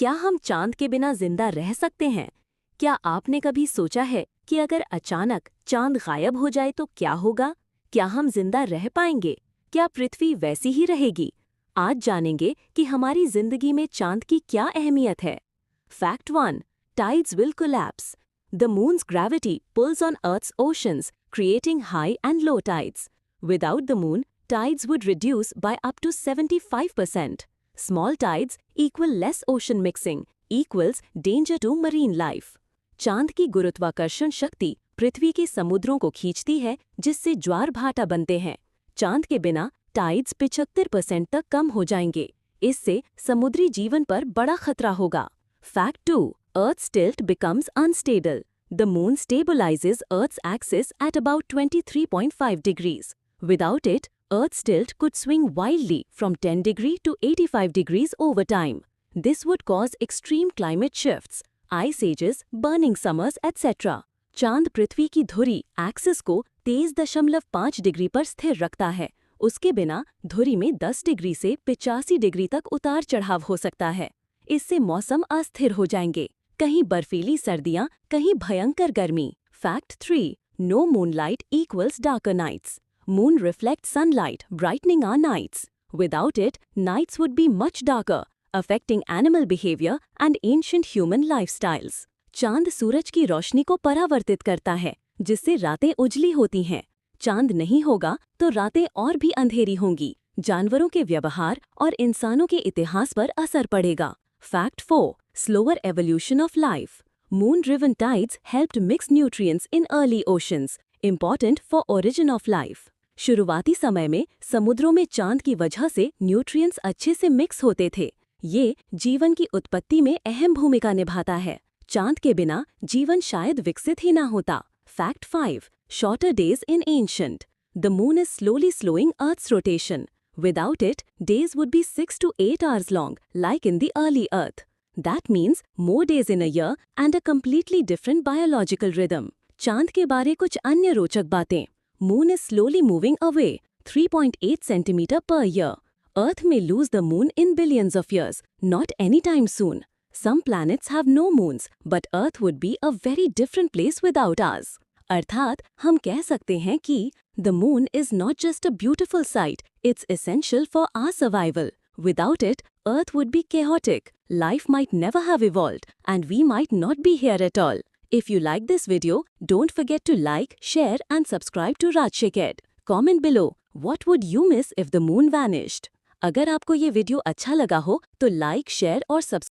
क्या हम चांद के बिना जिंदा रह सकते हैं? क्या आपने कभी सोचा है कि अगर अचानक चांद गायब हो जाए तो क्या होगा? क्या हम जिंदा रह पाएंगे? क्या पृथ्वी वैसी ही रहेगी? आज जानेंगे कि हमारी जिंदगी में चांद की क्या अहमियत है। Fact 1. Tides will collapse. The moon's gravity pulls on Earth's oceans, creating high and low tides. Without the moon, tides would reduce by up to 75%. Small tides equal less ocean mixing, equals danger to marine life. चांद की गुरुत्वाकर्षण शक्ति पृथ्वी के समुद्रों को खींचती है, जिससे ज्वार भाटा बनते हैं। चांद के बिना टाइड्स 75% तक कम हो जाएंगे। इससे समुद्री जीवन पर बड़ा खतरा होगा। Fact 2. Earth's tilt becomes unstable. The moon stabilizes Earth's axis at about 23.5 degrees. Without it, Earth's tilt could swing wildly from 10 degrees to 85 degrees over time. This would cause extreme climate shifts, ice ages, burning summers, etc. चांद पृथ्वी की धुरी axis को 23.5 degree पर स्थिर रखता है। उसके बिना धुरी में 10 डिग्री से 85 डिग्री तक उतार चढ़ाव हो सकता है। इससे मौसम अस्थिर हो जाएंगे, कहीं बर्फीली सर्दियां, कहीं भयंकर गर्मी। Fact 3. No moonlight equals darker nights. Moon reflects sunlight, brightening our nights. Without it, nights would be much darker, affecting animal behavior and ancient human lifestyles. चांद सूरज की रोशनी को परावर्तित करता है, जिससे रातें उजली होती हैं। चांद नहीं होगा तो रातें और भी अंधेरी होंगी। जानवरों के व्यवहार और इंसानों के इतिहास पर असर पड़ेगा। Fact 4. Slower evolution of life. Moon-driven tides helped mix nutrients in early oceans, important for origin of life. शुरुआती समय में समुद्रों में चांद की वजह से न्यूट्रिएंट्स अच्छे से मिक्स होते थे। ये जीवन की उत्पत्ति में अहम भूमिका निभाता है। चांद के बिना जीवन शायद विकसित ही ना होता। Fact 5. Shorter days in ancient. The moon is slowly slowing Earth's rotation. Without it, days would be 6 to 8 hours long, like in the early Earth. That means more days in a year and a completely different biological rhythm. चांद के बारे कुछ अन्य रोचक बातें। Moon is slowly moving away, 3.8 centimeter per year. Earth may lose the moon in billions of years, not anytime soon. Some planets have no moons, but Earth would be a very different place without ours. अर्थात हम कह सकते हैं कि the moon is not just a beautiful sight, it's essential for our survival. Without it, Earth would be chaotic, life might never have evolved, and we might not be here at all. If you like this video, don't forget to like, share and subscribe to Rajshekhed. Comment below, what would you miss if the moon vanished? अगर आपको ये video अच्छा लगा हो तो like, share और subscribe